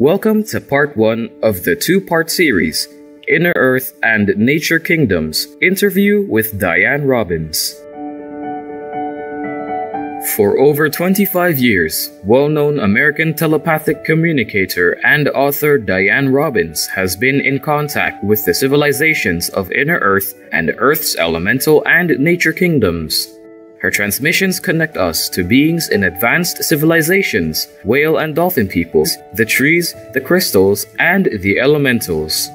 Welcome to part 1 of the two-part series, Inner Earth and Nature Kingdoms, interview with Dianne Robbins. For over 25 years, well-known American telepathic communicator and author Dianne Robbins has been in contact with the civilizations of Inner Earth and Earth's elemental and nature kingdoms. Her transmissions connect us to beings in advanced civilizations, whale and dolphin peoples, the trees, the crystals, and the elementals.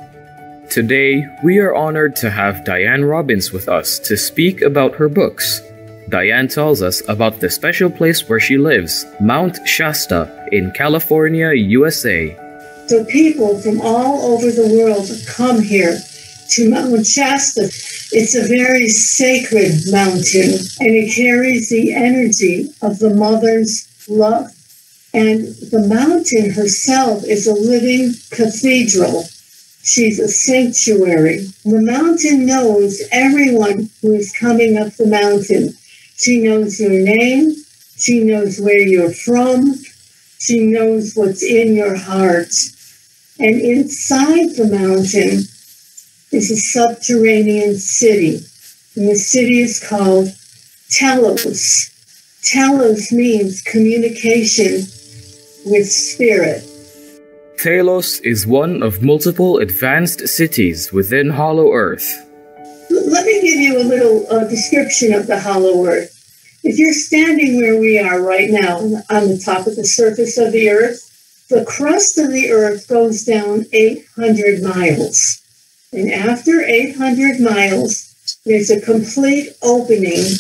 Today, we are honored to have Dianne Robbins with us to speak about her books. Dianne tells us about the special place where she lives, Mount Shasta in California, USA. So people from all over the world come here to Mount Shasta. It's a very sacred mountain, and it carries the energy of the mother's love. And the mountain herself is a living cathedral. She's a sanctuary. The mountain knows everyone who is coming up the mountain. She knows your name. She knows where you're from. She knows what's in your heart. And inside the mountain is a subterranean city. And the city is called Telos. Telos means communication with spirit. Telos is one of multiple advanced cities within Hollow Earth. Let me give you a little description of the Hollow Earth. If you're standing where we are right now on the top of the surface of the Earth, the crust of the Earth goes down 800 miles. And after 800 miles, there's a complete opening,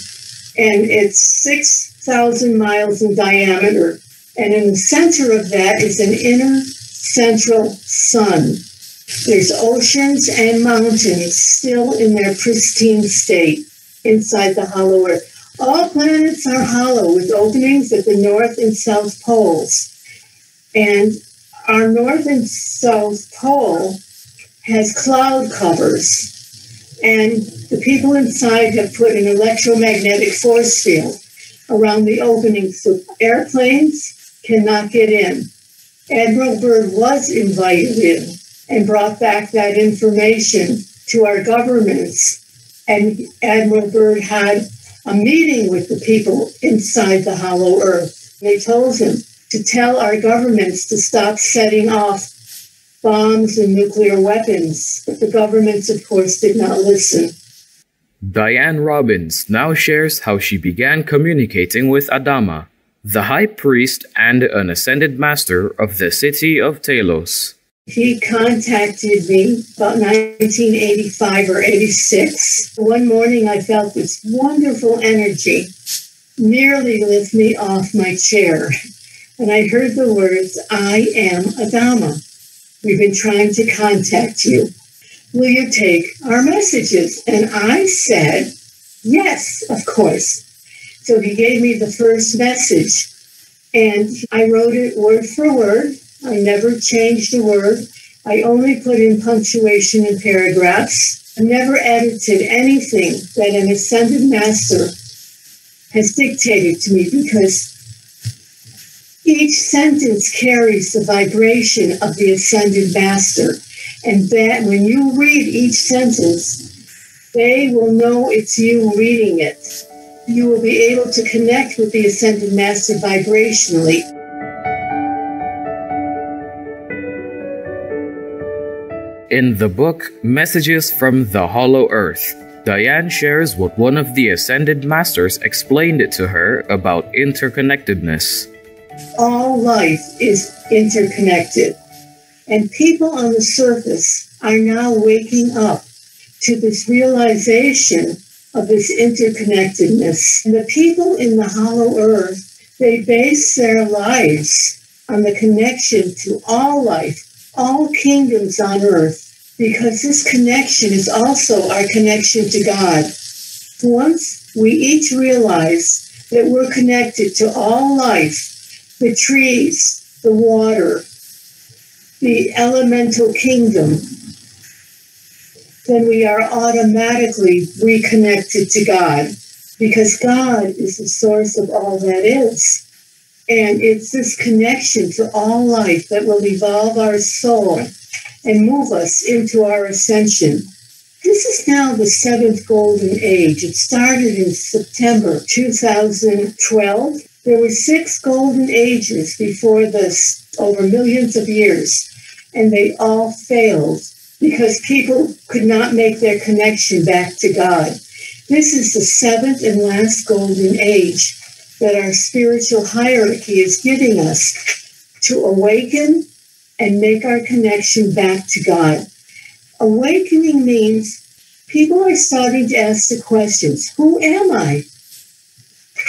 and it's 6,000 miles in diameter. And in the center of that is an inner central sun. There's oceans and mountains still in their pristine state inside the hollow earth. All planets are hollow with openings at the north and south poles. And our north and south pole has cloud covers. And the people inside have put an electromagnetic force field around the openings so airplanes cannot get in. Admiral Byrd was invited in and brought back that information to our governments. And Admiral Byrd had a meeting with the people inside the hollow earth. They told him to tell our governments to stop setting off bombs and nuclear weapons. But the governments, of course, did not listen. Dianne Robbins now shares how she began communicating with Adama, the high priest and an ascended master of the city of Telos. He contacted me about 1985 or 86. One morning I felt this wonderful energy nearly lift me off my chair. And I heard the words, "I am Adama. We've been trying to contact you. Will you take our messages?" And I said, "Yes, of course." So he gave me the first message, and I wrote it word for word. I never changed a word. I only put in punctuation and paragraphs. I never edited anything that an ascended master has dictated to me, because each sentence carries the vibration of the ascended master. And that when you read each sentence, they will know it's you reading it. You will be able to connect with the ascended master vibrationally. In the book Messages from the Hollow Earth, Dianne shares what one of the ascended masters explained to her about interconnectedness. All life is interconnected, and people on the surface are now waking up to this realization of this interconnectedness. And the people in the hollow earth, they base their lives on the connection to all life, all kingdoms on earth, because this connection is also our connection to God. Once we each realize that we're connected to all life, the trees, the water, the elemental kingdom, then we are automatically reconnected to God, because God is the source of all that is. And it's this connection to all life that will evolve our soul and move us into our ascension. This is now the seventh golden age. It started in September 2012. There were 6 golden ages before this, over millions of years, and they all failed because people could not make their connection back to God. This is the 7th and last golden age that our spiritual hierarchy is giving us to awaken and make our connection back to God. Awakening means people are starting to ask the questions, who am I?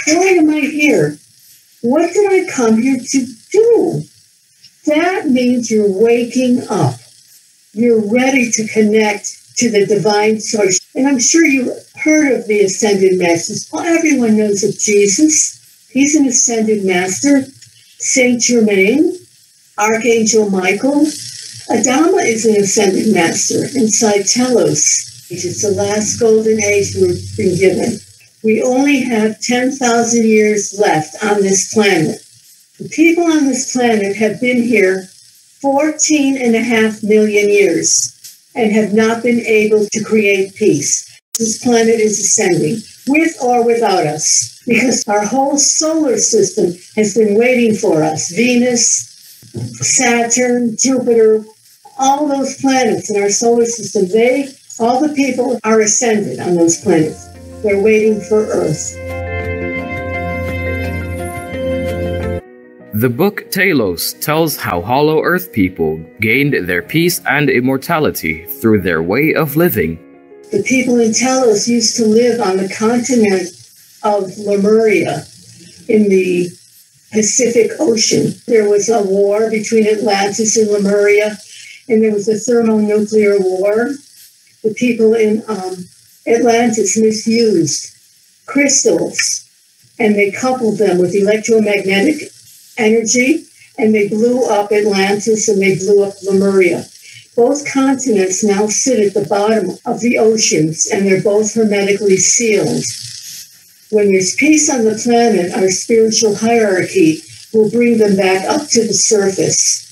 Why am I here? What did I come here to do? That means you're waking up. You're ready to connect to the divine source. And I'm sure you've heard of the ascended masters. Well, everyone knows of Jesus. He's an ascended master. Saint Germain, Archangel Michael. Adama is an ascended master inside Telos. It's the last golden age we've been given. We only have 10,000 years left on this planet. The people on this planet have been here 14.5 million years and have not been able to create peace. This planet is ascending, with or without us, because our whole solar system has been waiting for us. Venus, Saturn, Jupiter, all those planets in our solar system, all the people are ascended on those planets. They're waiting for Earth. The book Telos tells how Hollow Earth people gained their peace and immortality through their way of living. The people in Telos used to live on the continent of Lemuria in the Pacific Ocean. There was a war between Atlantis and Lemuria, and there was a thermonuclear war. The people in Atlantis misused crystals, and they coupled them with electromagnetic energy, and they blew up Atlantis and they blew up Lemuria. Both continents now sit at the bottom of the oceans, and they're both hermetically sealed. When there's peace on the planet, our spiritual hierarchy will bring them back up to the surface.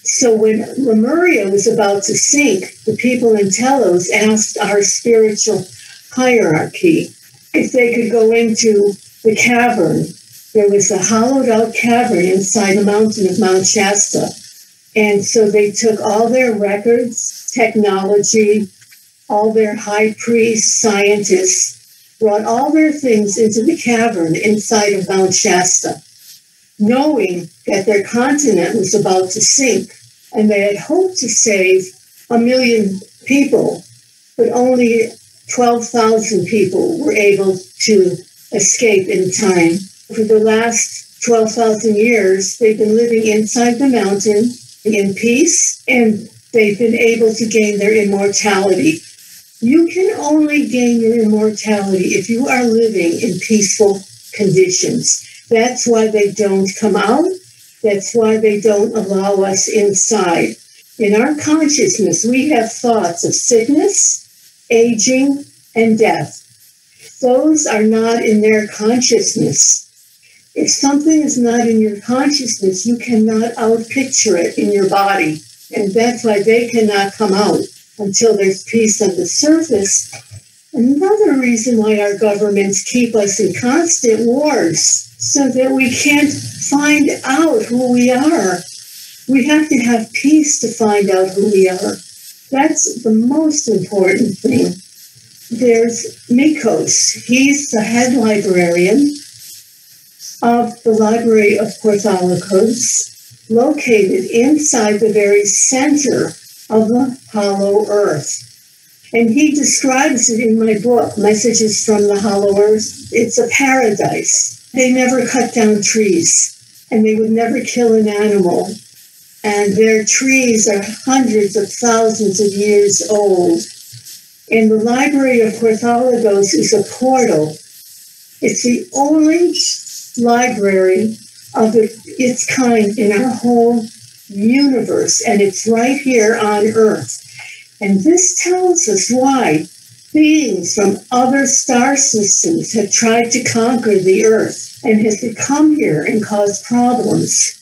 So when Lemuria was about to sink, the people in Telos asked our spiritual hierarchy if they could go into the cavern. There was a hollowed-out cavern inside the mountain of Mount Shasta. And so they took all their records, technology, all their high priests, scientists, brought all their things into the cavern inside of Mount Shasta, knowing that their continent was about to sink. And they had hoped to save 1 million people, but only 12,000 people were able to escape in time. For the last 12,000 years, they've been living inside the mountain in peace, and they've been able to gain their immortality. You can only gain your immortality if you are living in peaceful conditions. That's why they don't come out. That's why they don't allow us inside. In our consciousness, we have thoughts of sickness, aging, and death. Those are not in their consciousness. If something is not in your consciousness, you cannot outpicture it in your body. And that's why they cannot come out until there's peace on the surface. Another reason why our governments keep us in constant wars, so that we can't find out who we are. We have to have peace to find out who we are. That's the most important thing. There's Mikos. He's the head librarian of the Library of Porthalikos, located inside the very center of the Hollow Earth. And he describes it in my book, Messages from the Hollow Earth. It's a paradise. They never cut down trees, and they would never kill an animal. And their trees are hundreds of thousands of years old. And the Library of Porthalikos is a portal. It's the only library of its kind in our whole universe, and it's right here on Earth. And this tells us why beings from other star systems have tried to conquer the Earth and have come here and caused problems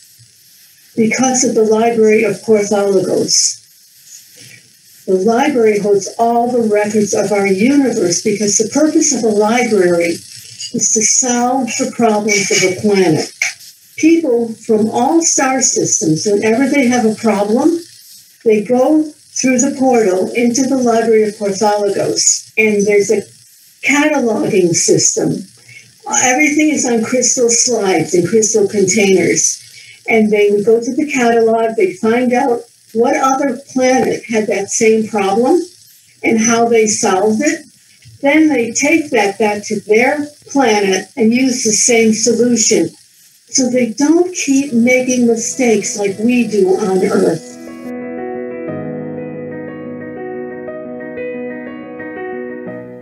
because of the Library of Porthologos. The library holds all the records of our universe because the purpose of a library is to solve the problems of a planet. People from all star systems, whenever they have a problem, they go through the portal into the Library of Porthologos, and there's a cataloging system. Everything is on crystal slides and crystal containers, and they would go to the catalog, they find out what other planet had that same problem and how they solved it. Then they take that back to their planet and use the same solution. So they don't keep making mistakes like we do on Earth.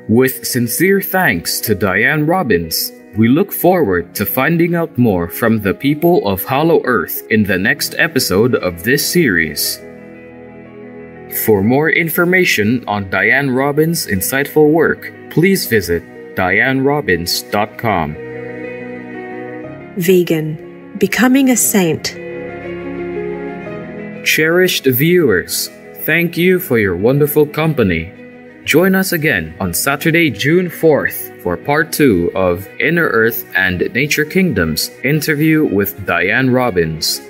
With sincere thanks to Dianne Robbins, we look forward to finding out more from the people of Hollow Earth in the next episode of this series. For more information on Dianne Robbins' insightful work, please visit diannerobbins.com. Vegan, becoming a saint. Cherished viewers, thank you for your wonderful company. Join us again on Saturday, June 4th for part 2 of Inner Earth and Nature Kingdoms interview with Dianne Robbins.